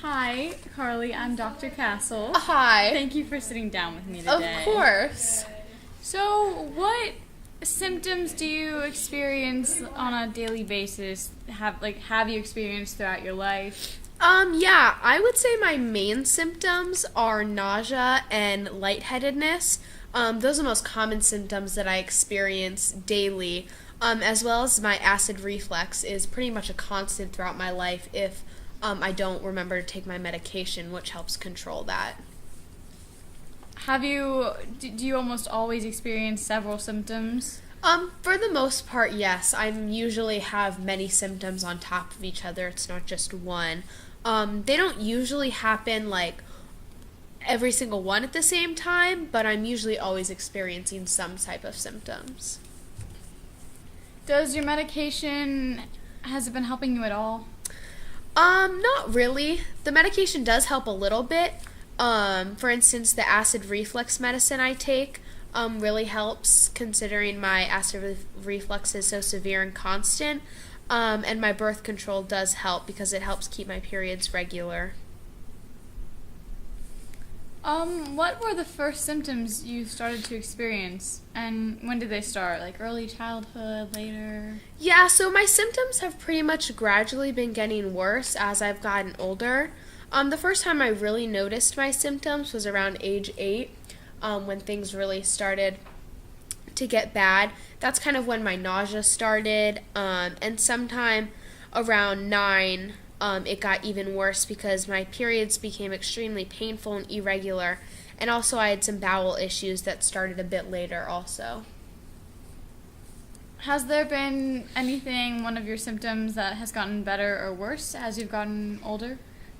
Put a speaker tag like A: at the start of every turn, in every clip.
A: Hi, Carly. I'm Dr. Castle.
B: Hi.
A: Thank you for sitting down with me today.
B: Of course.
A: So, what symptoms do you experience on a daily basis? Have you experienced throughout your life?
B: Yeah, I would say my main symptoms are nausea and lightheadedness. Those are the most common symptoms that I experience daily, as well as my acid reflux is pretty much a constant throughout my life if I don't remember to take my medication, which helps control that.
A: Do you almost always experience several symptoms?
B: For the most part, yes. I usually have many symptoms on top of each other. It's not just one. They don't usually happen like every single one at the same time, but I'm usually always experiencing some type of symptoms.
A: Does your medication, has it been helping you at all?
B: Not really. The medication does help a little bit. For instance, the acid reflux medicine I take really helps considering my acid reflux is so severe and constant. And my birth control does help because it helps keep my periods regular.
A: What were the first symptoms you started to experience, and when did they start? Like early childhood, later?
B: Yeah, so my symptoms have pretty much gradually been getting worse as I've gotten older. The first time I really noticed my symptoms was around age 8, when things really started to get bad. That's kind of when my nausea started, and sometime around 9, it got even worse because my periods became extremely painful and irregular, and also I had some bowel issues that started a bit later also.
A: Has there been one of your symptoms that has gotten better or worse as you've gotten older?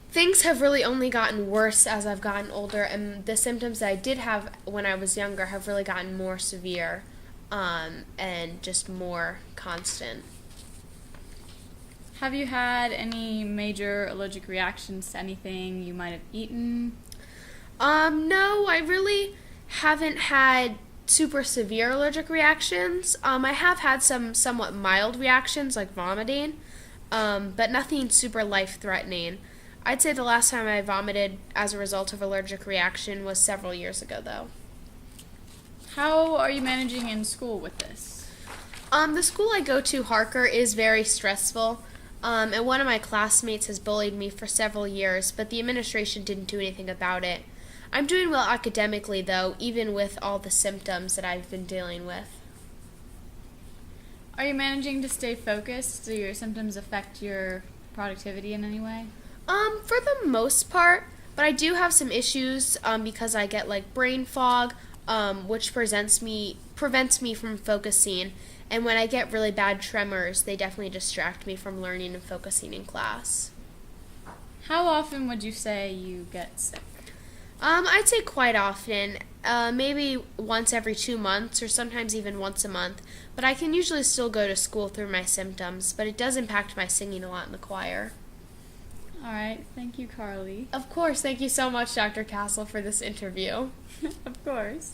B: Things have really only gotten worse as I've gotten older, and the symptoms that I did have when I was younger have really gotten more severe, and just more constant.
A: Have you had any major allergic reactions to anything you might have eaten?
B: No, I really haven't had super severe allergic reactions. I have had some somewhat mild reactions like vomiting, but nothing super life-threatening. I'd say the last time I vomited as a result of allergic reaction was several years ago, though.
A: How are you managing in school with this?
B: The school I go to, Harker, is very stressful. And one of my classmates has bullied me for several years, but the administration didn't do anything about it. I'm doing well academically, though, even with all the symptoms that I've been dealing with.
A: Are you managing to stay focused? Do your symptoms affect your productivity in any way?
B: For the most part, but I do have some issues because I get like brain fog, which prevents me from focusing. And when I get really bad tremors, they definitely distract me from learning and focusing in class.
A: How often would you say you get sick?
B: I'd say quite often, maybe once every 2 months or sometimes even once a month. But I can usually still go to school through my symptoms, but it does impact my singing a lot in the choir.
A: All right. Thank you, Carly.
B: Of course. Thank you so much, Dr. Castle, for this interview.
A: Of course.